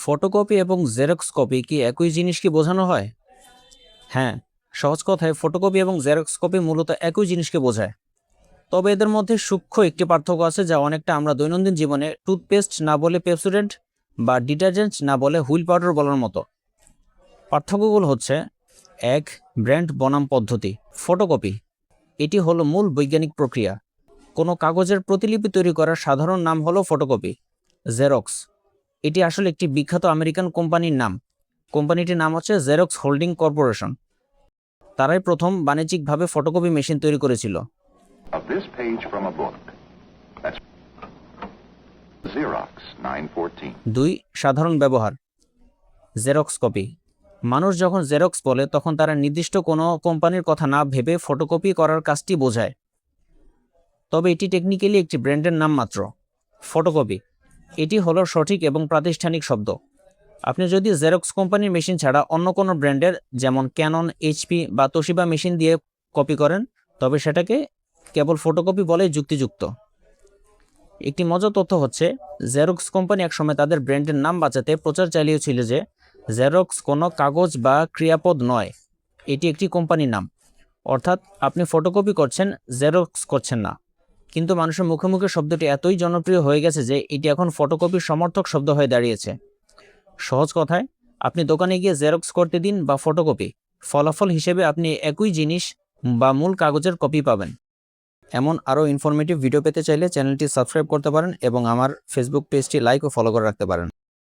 Photocopy এবং xerox copy কি একই জিনিস কি বোঝানো হয়? হ্যাঁ, সহজ কথায় ফটোকপি এবং জেরক্স কপি মূলত একই জিনিসকে বোঝায়। তবে এদের মধ্যে সূক্ষ্ম একটি পার্থক্য আছে, যা অনেকটা আমরা দৈনন্দিন জীবনে টুথপেস্ট না বলে পেপসোডেন্ট বা ডিটারজেন্ট না বলে হুইল পাউডার বলার মতো। পার্থক্যগুলো হচ্ছে: ১. ব্র্যান্ড বনাম পদ্ধতি। ফটোকপি এটি হলো মূল বৈজ্ঞানিক প্রক্রিয়া। কোনো কাগজের প্রতিলিপি তৈরি করার সাধারণ নাম হলো ফটোকপি। জেরক্স এটি আসলে একটি বিখ্যাত আমেরিকান কোম্পানির নাম। কোম্পানিটির নাম হচ্ছে জেরক্স হোল্ডিং কর্পোরেশন। তারাই প্রথম বাণিজ্যিকভাবে ফটোকপি মেশিন তৈরি করেছিল। Of this page from a book. That's Xerox 914. ২. সাধারণ ব্যবহার। জেরক্স কপি মানুষ যখন জেরক্স বলে তখন তারা নির্দিষ্ট কোনো কোম্পানির কথা না ভেবে ফটোকপি করার কাজটি বোঝায়, তবে এটি টেকনিক্যালি একটি ব্র্যান্ডের নাম মাত্র। ফটোকপি এটি হলো সঠিক এবং প্রাতিষ্ঠানিক শব্দ। আপনি যদি জেরক্স কোম্পানির মেশিন ছাড়া অন্য কোনো ব্র্যান্ডের যেমন ক্যানন, এইচপি বা তোশিবা মেশিন দিয়ে কপি করেন, তবে সেটাকে কেবল ফটোকপি বলেই যুক্তিযুক্ত। একটি মজার তথ্য হচ্ছে, জেরক্স কোম্পানি একসময় তাদের ব্র্যান্ডের নাম বাঁচাতে প্রচার চালিয়েছিল যে জেরক্স কোনো কাগজ বা ক্রিয়াপদ নয়, এটি একটি কোম্পানির নাম। অর্থাৎ আপনি ফটোকপি করছেন, জেরক্স করছেন না। কিন্তু মানুষের মুখে মুখে শব্দটি এতই জনপ্রিয় হয়ে গেছে যে এটি এখন ফটোকপির সমর্থক শব্দ হয়ে দাঁড়িয়েছে। সহজ কথায়, আপনি দোকানে গিয়ে জেরক্স করতে দিন বা ফটোকপি, ফলাফল হিসেবে আপনি একই জিনিস বা মূল কাগজের কপি পাবেন। এমন আরও ইনফরমেটিভ ভিডিও পেতে চাইলে চ্যানেলটি সাবস্ক্রাইব করতে পারেন এবং আমার ফেসবুক পেজটি লাইক ও ফলো করে রাখতে পারেন।